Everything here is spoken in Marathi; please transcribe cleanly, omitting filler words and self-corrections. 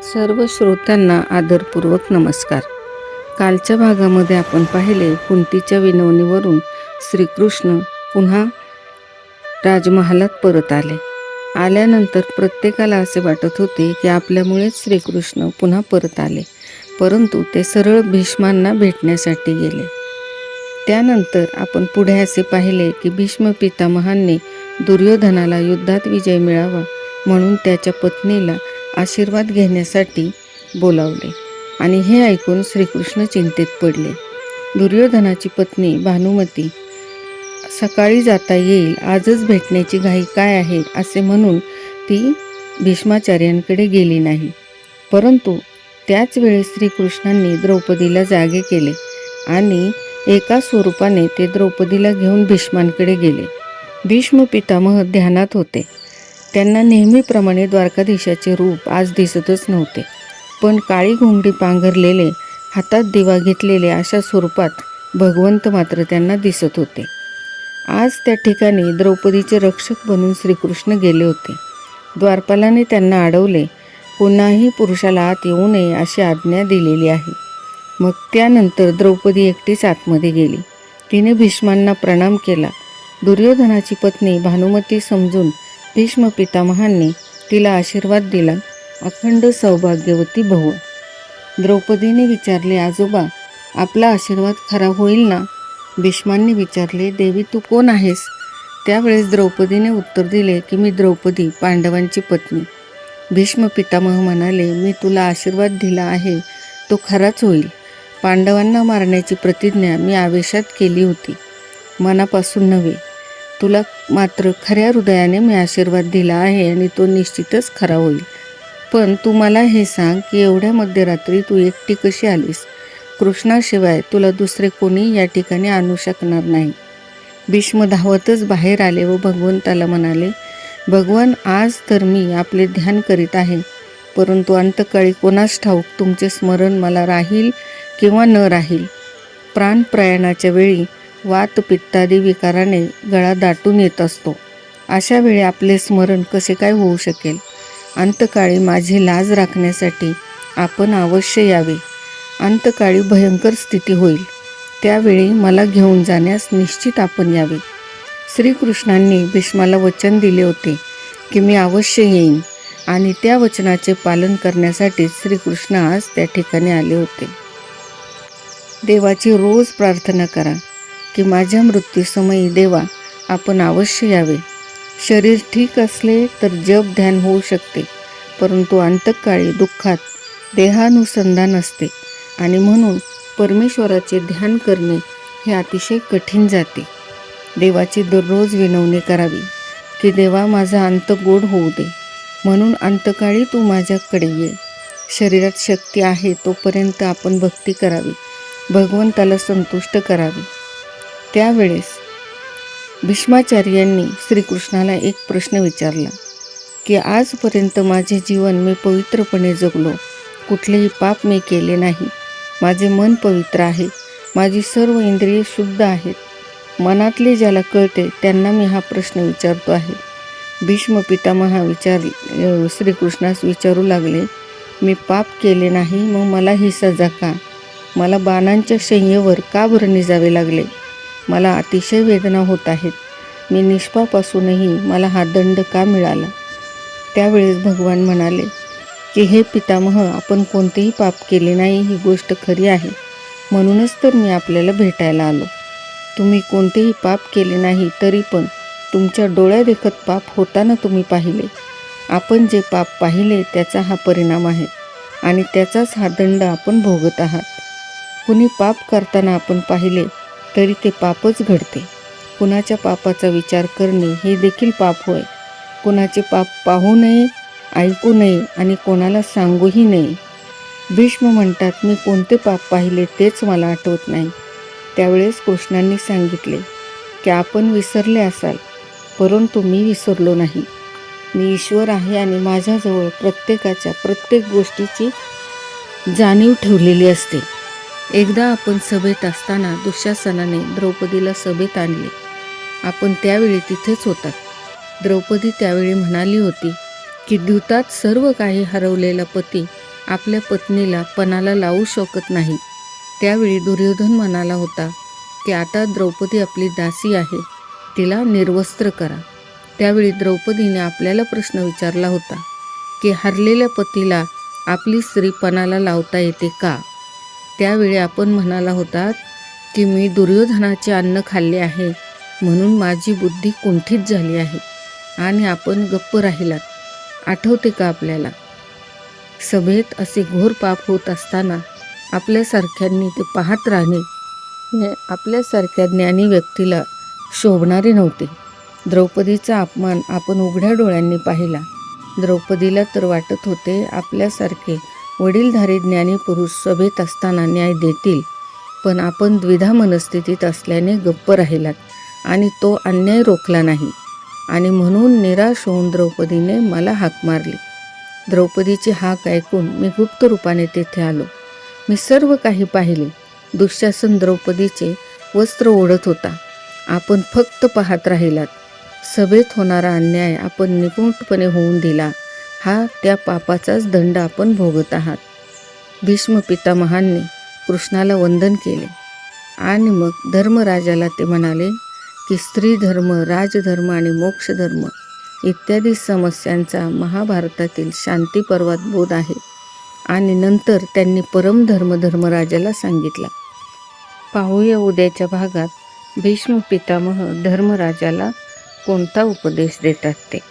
सर्व श्रोत्यांना आदरपूर्वक नमस्कार. कालच्या भागामध्ये आपण पाहिले कुंतीच्या विनवणीवरून श्रीकृष्ण पुन्हा राजमहालात परत आले. आल्यानंतर प्रत्येकाला असे वाटत होते की आपल्यामुळेच श्रीकृष्ण पुन्हा परत आले, परंतु ते सरळ भीष्मांना भेटण्यासाठी गेले. त्यानंतर आपण पुढे असे पाहिले की भीष्म पितामहांनी दुर्योधनाला युद्धात विजय मिळावा म्हणून त्याच्या पत्नीला आशीर्वाद घेण्यासाठी बोलावले आणि हे ऐकून श्रीकृष्ण चिंतेत पडले. दुर्योधनाची पत्नी भानुमती सकाळी जाता येईल, आजच भेटण्याची घाई काय आहे असे म्हणून ती भीष्माचार्यांकडे गेली नाही. परंतु त्याच वेळी श्रीकृष्णांनी द्रौपदीला जागे केले आणि एका स्वरूपाने ते द्रौपदीला घेऊन भीष्मांकडे गेले. भीष्म पितामह ध्यानात होते. त्यांना नेहमीप्रमाणे द्वारकाधीशाचे रूप आज दिसतच नव्हते, पण काळी घोंगडी पांघरलेले, हातात दिवा घेतलेले अशा स्वरूपात भगवंत मात्र त्यांना दिसत होते. आज त्या ठिकाणी द्रौपदीचे रक्षक बनून श्रीकृष्ण गेले होते. द्वारपालाने त्यांना अडवले. कोणाही पुरुषाला आत येऊ नये अशी आज्ञा दिलेली आहे. मग त्यानंतर द्रौपदी एकटीच आतमध्ये गेली. तिने भीष्मांना प्रणाम केला. दुर्योधनाची पत्नी भानुमती समजून भीष्म पितामहांनी तिला आशीर्वाद दिला, अखंड सौभाग्यवती भव. द्रौपदीने विचारले, आजोबा आपला आशीर्वाद खरा होईल ना? भीष्मांनी विचारले, देवी तू कोण आहेस? त्यावेळेस द्रौपदीने उत्तर दिले की मी द्रौपदी, पांडवांची पत्नी. भीष्म पितामह म्हणाले, मी तुला आशीर्वाद दिला आहे तो खराच होईल. पांडवांना मारण्याची प्रतिज्ञा मी आवेशात केली होती, मनापासून नव्हे. तुला मात्र खऱ्या हृदयाने मी आशीर्वाद दिला आहे आणि तो निश्चितच खरा होईल. पण तू मला हे सांग की एवढ्या मध्यरात्री तू एकटी कशी आलीस? कृष्णाशिवाय तुला दुसरे कोणी या ठिकाणी आणू शकणार नाही. भीष्म धावतच बाहेर आले व भगवंताला म्हणाले, भगवान आज तर मी आपले ध्यान करीत आहे, परंतु अंतकाळी कोणास ठाऊक तुमचे स्मरण मला राहील किंवा न राहील. प्राणप्रयाणाच्या वेळी वात पित्तादी विकाराने गळा दाटून येत असतो. अशा वेळी आपले स्मरण कसे काय होऊ शकेल? अंतकाळी माझी लाज राखण्यासाठी आपण अवश्य यावे. अंतकाळी भयंकर स्थिती होईल, त्यावेळी मला घेऊन जाण्यास निश्चित आपण यावे. श्रीकृष्णांनी भीष्माला वचन दिले होते की मी अवश्य येईन आणि त्या वचनाचे पालन करण्यासाठी श्रीकृष्ण आज त्या ठिकाणी आले होते. देवाची रोज प्रार्थना करा की माझ्या मृत्यूसमयी देवा आपण अवश्य यावे. शरीर ठीक असले तर जप ध्यान होऊ शकते, परंतु अंतकाळी दुःखात देहानुसंधान असते आणि म्हणून परमेश्वराचे ध्यान करणे हे अतिशय कठीण जाते. देवाची दररोज विनवणी करावी की देवा माझा अंत गोड होऊ दे, म्हणून अंतकाळी तू माझ्याकडे ये. शरीरात शक्ती आहे तोपर्यंत आपण भक्ती करावी, भगवंताला संतुष्ट करावे. त्यावेळेस भीष्माचार्यांनी श्रीकृष्णाला एक प्रश्न विचारला की आजपर्यंत माझे जीवन मी पवित्रपणे जगलो, कुठलेही पाप मी केले नाही, माझे मन पवित्र आहे, माझी सर्व इंद्रिये शुद्ध आहेत. मनातले ज्याला कळते त्यांना मी हा प्रश्न विचारतो आहे. भीष्म पितामह श्रीकृष्णास विचारू लागले, मी पाप केले नाही, मग मला ही सजा का? मला बाणांच्या शय्येवर का बरं निजावे लागले? मला अतिशय वेदना होत आहेत. मी निष्पाप असूनही मला हा दंड का मिळाला? त्यावेळेस भगवान म्हणाले की हे पितामह, आपण कोणतेही पाप केले नाही ही गोष्ट खरी आहे, म्हणूनच तर मी आपल्याला भेटायला आलो. तुम्ही कोणतेही पाप केले नाही तरी पण तुमच्या डोळ्यादेखत पाप होताना तुम्ही पाहिले. आपण जे पाप पाहिले त्याचा हा परिणाम आहे आणि त्याचाच हा दंड आपण भोगत आहात. कुणी पाप करताना आपण पाहिले तरी ते पापच घडते. कुणाच्या पापाचा विचार करणे हे देखील पाप होय. कुणाचे पाप पाहू नये, ऐकू नये आणि कोणाला सांगूही नये. भीष्म म्हणतात, मी कोणते पाप पाहिले तेच मला आठवत नाही. त्यावेळेस कृष्णांनी सांगितले की आपण विसरले असाल, परंतु मी विसरलो नाही. मी ईश्वर आहे आणि माझ्याजवळ प्रत्येकाच्या प्रत्येक गोष्टीची जाणीव ठेवलेली असते. एकदा आपण सभेत असताना दुःशासनाने द्रौपदीला सभेत आणले. आपण त्यावेळी तिथेच होतात. द्रौपदी त्यावेळी म्हणाली होती की द्यूतात सर्व काही हरवलेला पती आपल्या पत्नीला पणाला लावू शकत नाही. त्यावेळी दुर्योधन म्हणाला होता की आता द्रौपदी आपली दासी आहे, तिला निर्वस्त्र करा. त्यावेळी द्रौपदीने आपल्याला प्रश्न विचारला होता की हरलेल्या पतीला आपली स्त्री पणाला लावता येते का? त्यावेळी आपण म्हणाला होता की मी दुर्योधनाचे अन्न खाल्ले आहे म्हणून माझी बुद्धी कुंठित झाली आहे आणि आपण गप्प राहिलात. आठवते का आपल्याला? सभेत असे घोर पाप होत असताना आपल्यासारख्यांनी ते पाहत राहणे हे आपल्यासारख्या ज्ञानी व्यक्तीला शोभणारे नव्हते. द्रौपदीचा अपमान आपण उघड्या डोळ्यांनी पाहिला. द्रौपदीला तर वाटत होते आपल्यासारखे वडीलधारी ज्ञानी पुरुष सभेत असताना न्याय देतील, पण आपण द्विधा मनस्थितीत असल्याने गप्प राहिलात आणि तो अन्याय रोखला नाही आणि म्हणून निराश होऊन द्रौपदीने मला हाक मारली. द्रौपदीची हाक ऐकून मी गुप्त रूपाने तेथे आलो. मी सर्व काही पाहिले. दुःशासन द्रौपदीचे वस्त्र ओढत होता. आपण फक्त पाहत राहिलात. सभेत होणारा अन्याय आपण निपुणपणे होऊन दिला. हा त्या पापाचाच दंड आपण भोगत आहात. भीष्म पितामहांनी कृष्णाला वंदन केले आणि मग धर्मराजाला ते म्हणाले की स्त्री धर्म, राजधर्म आणि मोक्षधर्म इत्यादी समस्यांचा महाभारतातील शांती पर्वात बोध आहे. आणि नंतर त्यांनी परमधर्म धर्मराजाला सांगितला. पाहूया उद्याच्या भागात भीष्म पितामह धर्मराजाला कोणता उपदेश देतात ते.